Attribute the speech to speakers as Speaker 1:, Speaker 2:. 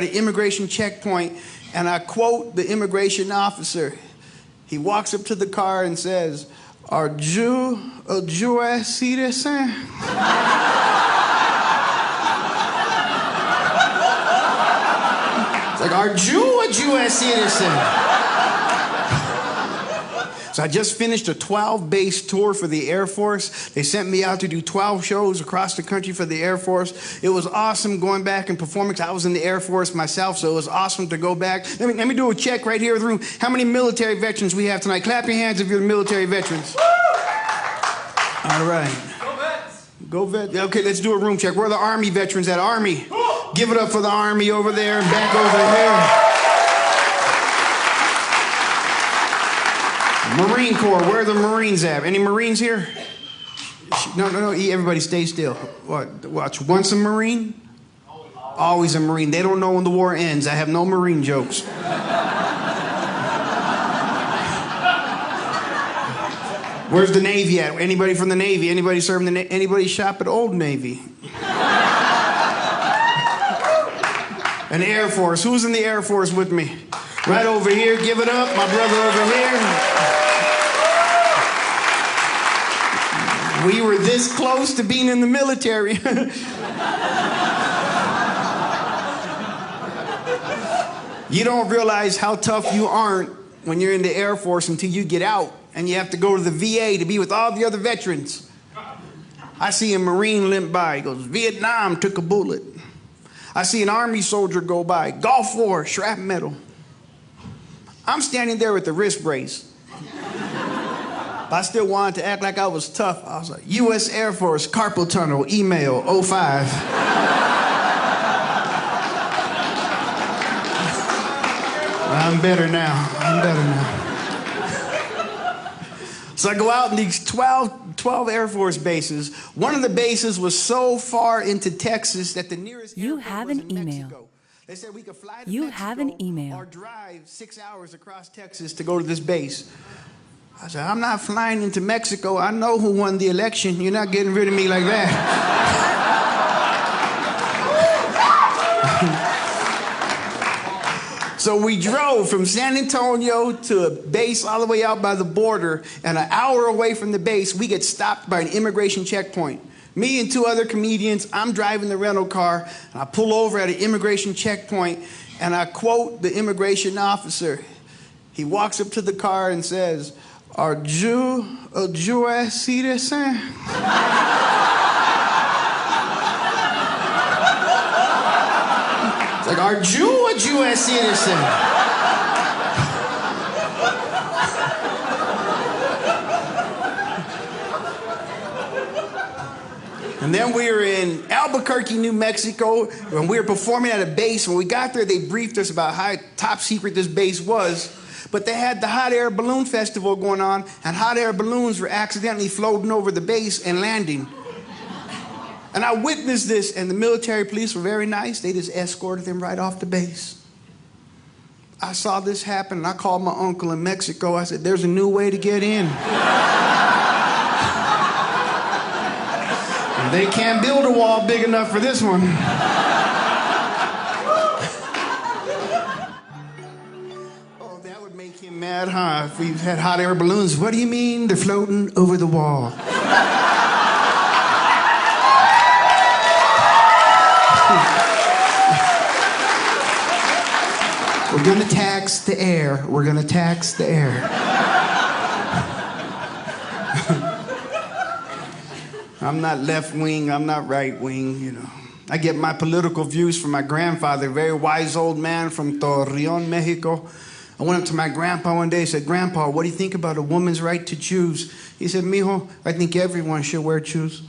Speaker 1: The immigration checkpoint, and I quote the immigration officer. He walks up to the car and says, "Are you a U.S. citizen?" It's like, "Are you a U.S. citizen?" So I just finished a 12-base tour for the Air Force. They sent me out to do 12 shows across the country for the Air Force. It was awesome going back and performing. I was in the Air Force myself, so it was awesome to go back. Let me do a check right here in the room. How many military veterans we have tonight? Clap your hands if you're military veterans. All right.
Speaker 2: Go vets.
Speaker 1: Go vets. Okay, let's do a room check. Where are the Army veterans at? Army. Give it up for the Army over there and back over here. Marine Corps, where are the Marines at? Any Marines here? No, everybody stay still. Watch, once a Marine? Always a Marine. They don't know when the war ends. I have no Marine jokes. Where's the Navy at? Anybody from the Navy? Anybody serving the Navy? Anybody shop at Old Navy? An Air Force. Who's in the Air Force with me? Right over here. Give it up. My brother over here. We were this close to being in the military. You don't realize how tough you aren't when you're in the Air Force until you get out and you have to go to the VA to be with all the other veterans. I see a Marine limp by. He goes, "Vietnam took a bullet." I see an Army soldier go by. Gulf War, shrapnel. I'm standing there with the wrist brace. But I still wanted to act like I was tough. I was like, U.S. Air Force, carpal tunnel, email, 05. I'm better now. So I go out in these 12 Air Force bases. One of the bases was so far into Texas that the nearest airport was in Mexico. They said we could fly to Mexico or drive 6 hours across Texas to go to this base. I said, "I'm not flying into Mexico. I know who won the election. You're not getting rid of me like that." So we drove from San Antonio to a base all the way out by the border, and an hour away from the base, we get stopped by an immigration checkpoint. Me and two other comedians, I'm driving the rental car, and I pull over at an immigration checkpoint, and I quote the immigration officer. He walks up to the car and says, "Are you a U.S. citizen?" It's like, "Are you a U.S. citizen?" And then we were in Albuquerque, New Mexico, when we were performing at a base. When we got there, they briefed us about how top secret this base was. But they had the hot air balloon festival going on, and hot air balloons were accidentally floating over the base and landing. And I witnessed this, and the military police were very nice. They just escorted them right off the base. I saw this happen, and I called my uncle in Mexico. I said, "There's a new way to get in." And they can't build a wall big enough for this one. Oh, that would make him mad, huh? If we had hot air balloons. What do you mean they're floating over the wall? We're gonna tax the air. We're gonna tax the air. I'm not left wing, I'm not right wing, you know. I get my political views from my grandfather, a very wise old man from Torreon, Mexico. I went up to my grandpa one day and said, "Grandpa, what do you think about a woman's right to choose?" He said, "Mijo, I think everyone should wear shoes."